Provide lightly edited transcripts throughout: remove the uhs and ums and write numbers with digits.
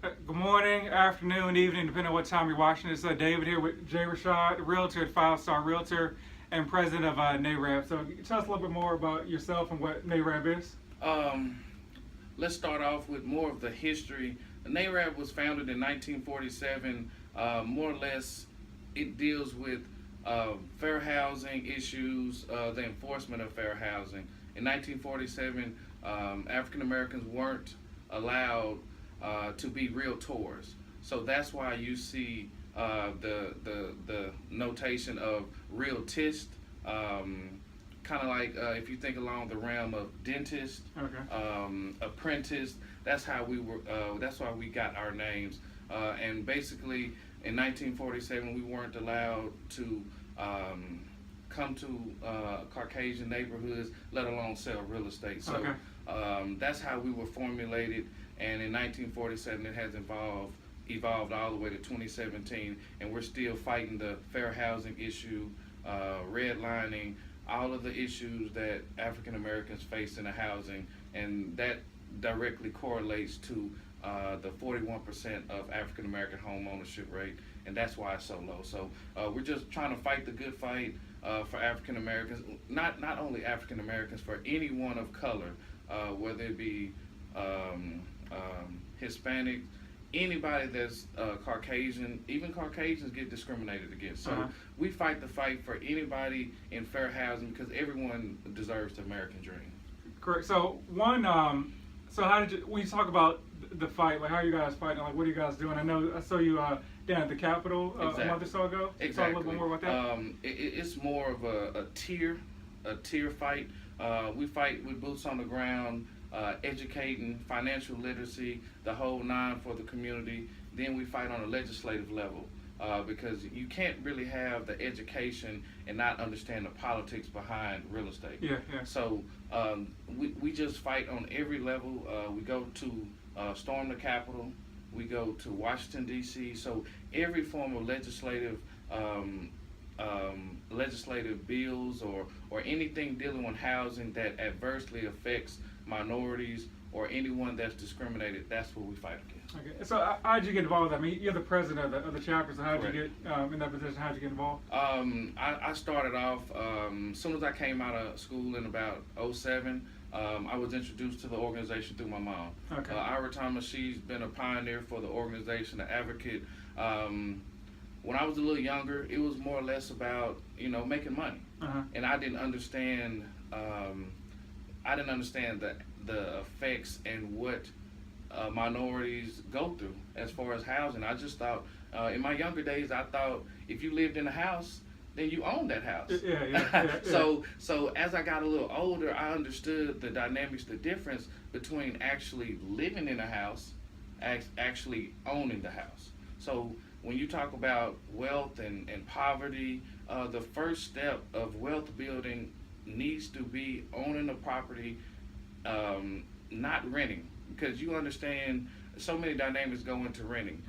Good morning, afternoon, evening, depending on what time you're watching. It's David here with Jay Rashad, realtor at 5 Star Realtor and president of NARAB. So tell us a little bit more about yourself and what NARAB is. Um, let's start off with more of the history. NARAB was founded in 1947. More or less, it deals with fair housing issues, the enforcement of fair housing. In 1947, African Americans weren't allowed to be realtors. So that's why you see the notation of realtist, kind of like if you think along the realm of dentist, apprentice. That's how we were. That's why we got our names. And basically, in 1947, we weren't allowed to come to Caucasian neighborhoods, let alone sell real estate. So that's how we were formulated. And in 1947, it has evolved all the way to 2017, and we're still fighting the fair housing issue, redlining, all of the issues that African Americans face in the housing, and that directly correlates to the 41% of African American home ownership rate, and that's why it's so low. So we're just trying to fight the good fight for African Americans, not only African Americans, for anyone of color, whether it be Hispanic, anybody that's Caucasian. Even Caucasians get discriminated against. So we fight the fight for anybody in fair housing because everyone deserves the American dream. Correct. So so how did you, when you talk about the fight, like how are you guys fighting? Like what are you guys doing? I saw you down at the Capitol a month or so ago. Exactly. Talk a little bit more about that. It's more of a tier fight. We fight with boots on the ground. Educating, financial literacy, the whole nine for the community. Then we fight on a legislative level because you can't really have the education and not understand the politics behind real estate. Yeah. So we just fight on every level. We go to storm the Capitol. We go to Washington, D.C. So every form of legislative bills or anything dealing with housing that adversely affects minorities or anyone that's discriminated, that's what we fight against. Okay. So how did you get involved? I mean, you're the president of the chapter, so how did you get in that position? How did you get involved? I started off, as soon as I came out of school in about 2007, I was introduced to the organization through my mom. Okay. Ira Thomas, she's been a pioneer for the organization, an advocate. When I was a little younger, it was more or less about, making money. And I didn't understand the effects and what minorities go through as far as housing. I just thought, in my younger days, I thought if you lived in a house, then you owned that house. Yeah. So as I got a little older, I understood the dynamics, the difference between actually living in a house, actually owning the house. So when you talk about wealth and poverty, the first step of wealth building needs to be owning a property, not renting, because you understand so many dynamics go into renting.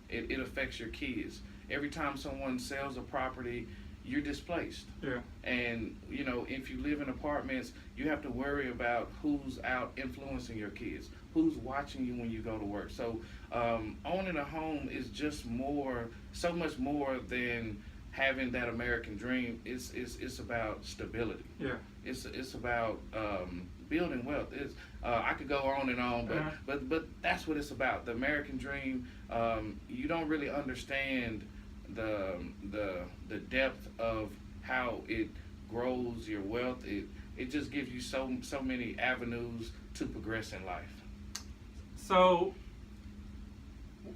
It affects your kids. Every time someone sells a property, you're displaced. Yeah. And if you live in apartments, you have to worry about who's out influencing your kids, who's watching you when you go to work. So owning a home is just so much more than having that American dream. It's about stability. Yeah. It's about building wealth. I could go on and on, but that's what it's about. The American dream. You don't really understand the depth of how it grows your wealth. It just gives you so many avenues to progress in life. So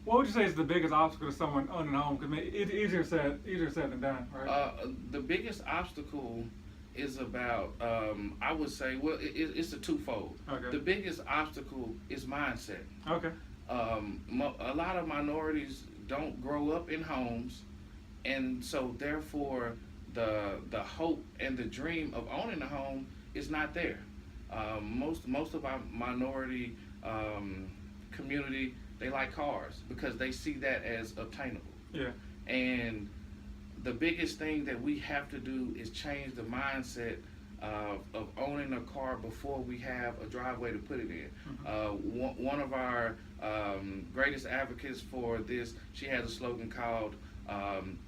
what would you say is the biggest obstacle to someone owning a home? Because it's easier said than done, right? The biggest obstacle is about, I would say, it's a twofold. Okay. The biggest obstacle is mindset. Okay. A lot of minorities don't grow up in homes, and so therefore the hope and the dream of owning a home is not there. Most of our minority community, they like cars because they see that as obtainable. Yeah. And the biggest thing that we have to do is change the mindset of owning a car before we have a driveway to put it in. One of our greatest advocates for this, she has a slogan called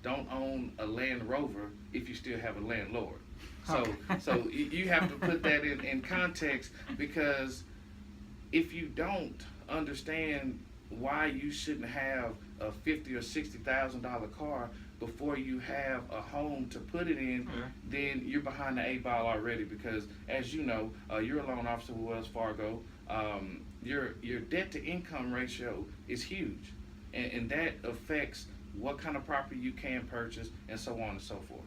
"Don't own a Land Rover if you still have a landlord." So you have to put that in context, because if you don't understand why you shouldn't have a $50,000 or $60,000 car before you have a home to put it in, then you're behind the eight ball already. Because as you know, you're a loan officer with Wells Fargo. Your debt to income ratio is huge, and that affects what kind of property you can purchase, and so on and so forth.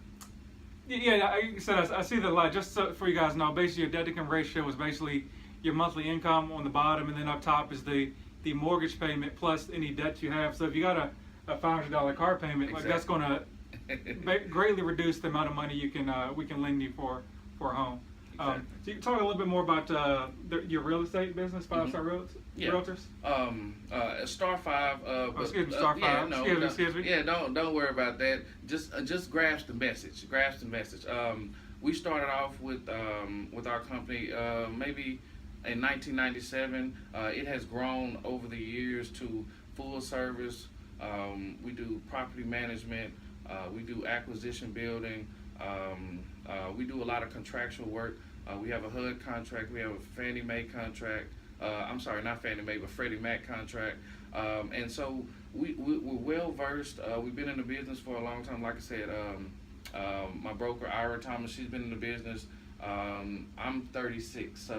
Yeah, I said I see that a lot. Just so for you guys know, basically your debt to income ratio is basically your monthly income on the bottom, and then up top is the mortgage payment plus any debt you have. So if you got a $500 car payment, like that's going to greatly reduce the amount of money you can we can lend you for a home. Exactly. So you can talk a little bit more about your real estate business, Five Star Realtors. Star 5. Excuse me, Star 5. Yeah, no, excuse me. Yeah, don't worry about that. Just grasp the message. We started off with our company maybe in 1997. It has grown over the years to full service. We do property management. We do acquisition building. We do a lot of contractual work. We have a HUD contract. We have a Fannie Mae contract. I'm sorry, not Fannie Mae, but Freddie Mac contract. And so we're well versed. We've been in the business for a long time. Like I said, my broker, Ira Thomas, she's been in the business. I'm 36,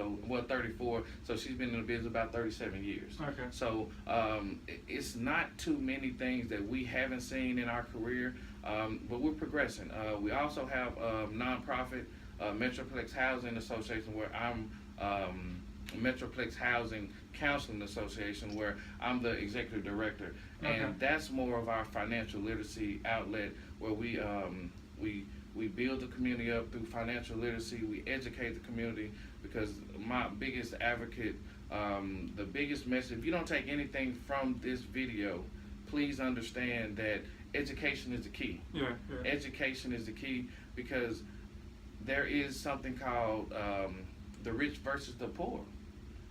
34, so she's been in the business about 37 years. Okay. So it's not too many things that we haven't seen in our career, but we're progressing. We also have a nonprofit, Metroplex Housing Association, where I'm Metroplex Housing Counseling Association, where I'm the executive director, and that's more of our financial literacy outlet, where we build the community up through financial literacy. We educate the community, because my biggest advocate, the biggest message, if you don't take anything from this video, please understand that education is the key. Education is the key, because there is something called the rich versus the poor.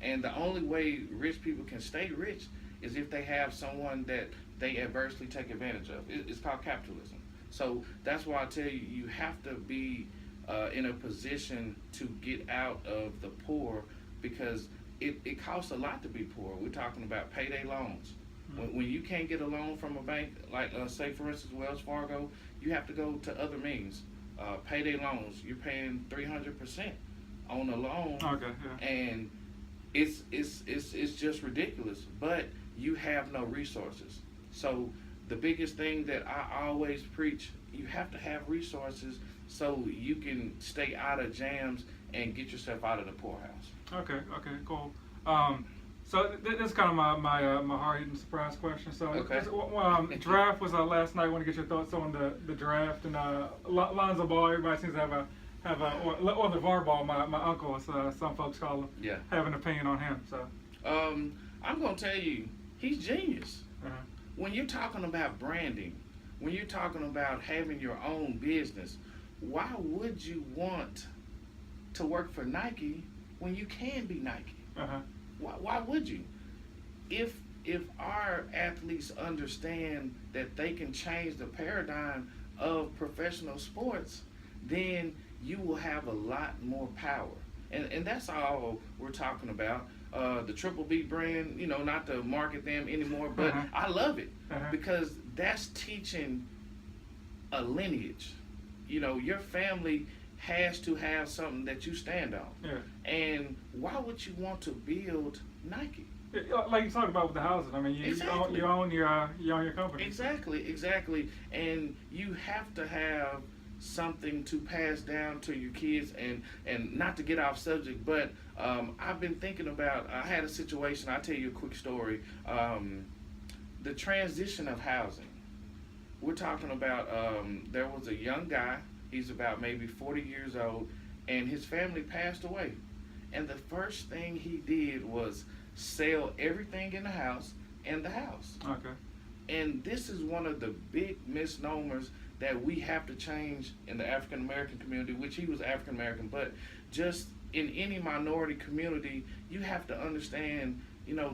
And the only way rich people can stay rich is if they have someone that they adversely take advantage of. It's called capitalism. So that's why I tell you, you have to be in a position to get out of the poor, because it costs a lot to be poor. We're talking about payday loans. When you can't get a loan from a bank, like say for instance Wells Fargo, you have to go to other means. Payday loans, you're paying 300% on a loan, and it's just ridiculous. But you have no resources. So the biggest thing that I always preach, you have to have resources so you can stay out of jams and get yourself out of the poorhouse. Okay, cool. So this is kind of my hard-hitting surprise question. So draft was last night. I want to get your thoughts on the draft, and Lonzo Ball. Everybody seems to have or the VAR Ball. My uncle, as some folks call him, have an opinion on him. So I'm gonna tell you, he's genius. When you're talking about branding, when you're talking about having your own business, why would you want to work for Nike when you can be Nike? Why would you? If our athletes understand that they can change the paradigm of professional sports, then you will have a lot more power. And that's all we're talking about. The Triple B brand, not to market them anymore, but I love it because that's teaching a lineage. Your family has to have something that you stand on. And why would you want to build Nike? Like you talked about with the housing. I mean, you own your company. Exactly. And you have to have something to pass down to your kids, and not to get off subject, but I've been thinking about, I had a situation, I'll tell you a quick story. The transition of housing. We're talking about, there was a young guy, he's about maybe 40 years old, and his family passed away. And the first thing he did was sell everything in the house and the house. And this is one of the big misnomers that we have to change in the African American community, which he was African American, but just in any minority community, you have to understand,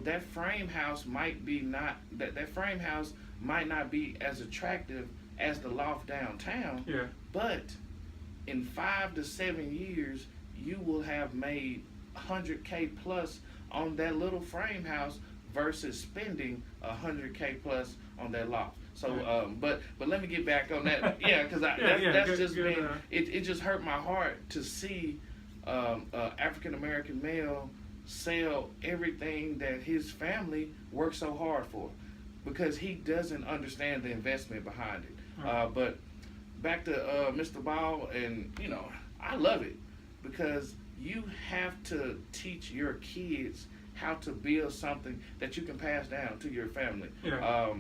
that frame house might be not that frame house might not be as attractive as the loft downtown. Yeah. But in 5 to 7 years, you will have made $100K plus on that little frame house versus spending $100K plus on that loft. So, but let me get back on that. Yeah, because it just hurt my heart to see African American male sell everything that his family worked so hard for, because he doesn't understand the investment behind it. But back to Mr. Ball, and I love it because you have to teach your kids how to build something that you can pass down to your family. Yeah.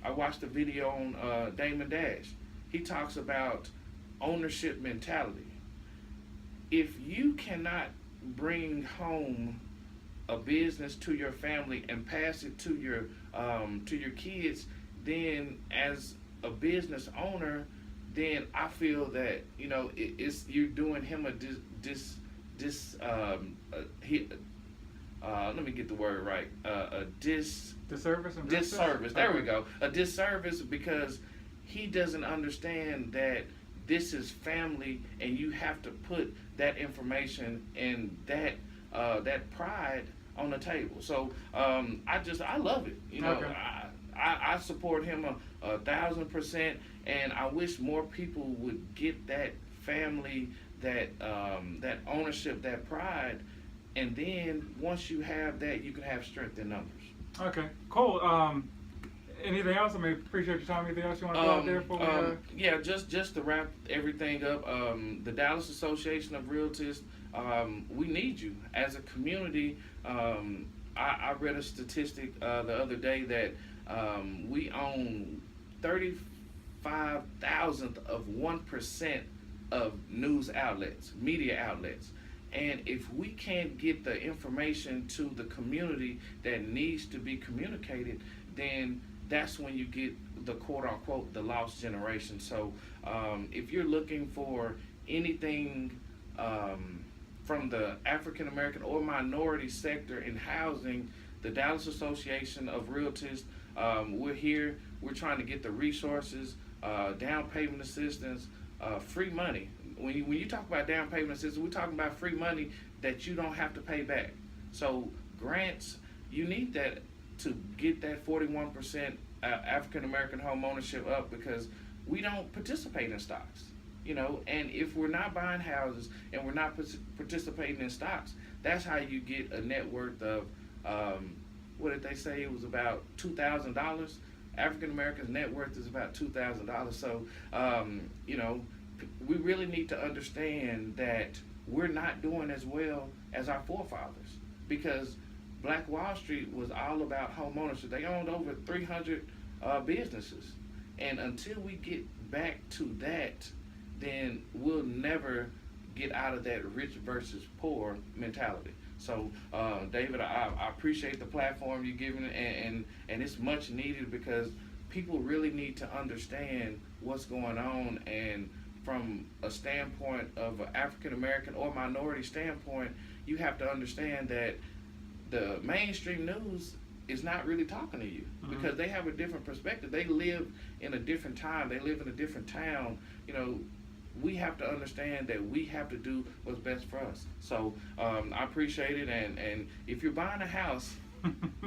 I watched a video on Damon Dash. He talks about ownership mentality. If you cannot bring home a business to your family and pass it to your kids, then as a business owner, then I feel that you're doing him a let me get the word right, disservice. There we go. A disservice, because he doesn't understand that this is family, and you have to put that information and that pride on the table. So I love it. Okay. I support him 1,000%, and I wish more people would get that family, that ownership, that pride, and then once you have that, you can have strength in numbers. Okay, cool. Anything else? I mean, appreciate your time. Anything else you want to go out there for? Yeah, just to wrap everything up, the Dallas Association of Realtors, we need you as a community. I read a statistic the other day that we own 35,000th of 1% of news outlets, media outlets. And if we can't get the information to the community that needs to be communicated, then that's when you get the quote unquote the lost generation. So if you're looking for anything from the African American or minority sector in housing, the Dallas Association of Realtors, we're here. We're trying to get the resources, down payment assistance, free money. When you talk about down payment assistance, we're talking about free money that you don't have to pay back. So grants, you need that to get that 41% African American home ownership up, because we don't participate in stocks. And if we're not buying houses and we're not participating in stocks, that's how you get a net worth of, what did they say? It was about $2,000. African Americans' net worth is about $2,000. So, we really need to understand that we're not doing as well as our forefathers, because Black Wall Street was all about home ownership. They owned over 300 businesses. And until we get back to that, then we'll never get out of that rich versus poor mentality. So, David, I appreciate the platform you're giving, and it's much needed, because people really need to understand what's going on. And from a standpoint of an African American or minority standpoint, you have to understand that the mainstream news is not really talking to you, because they have a different perspective. They live in a different time. They live in a different town. We have to understand that we have to do what's best for us. So I appreciate it. And if you're buying a house,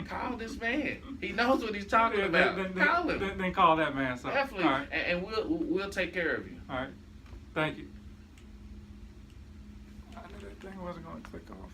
call this man. He knows what he's talking about. Call him. Then call that man. So, definitely. all right. And we'll take care of you. All right. Thank you. I knew that thing wasn't going to click off.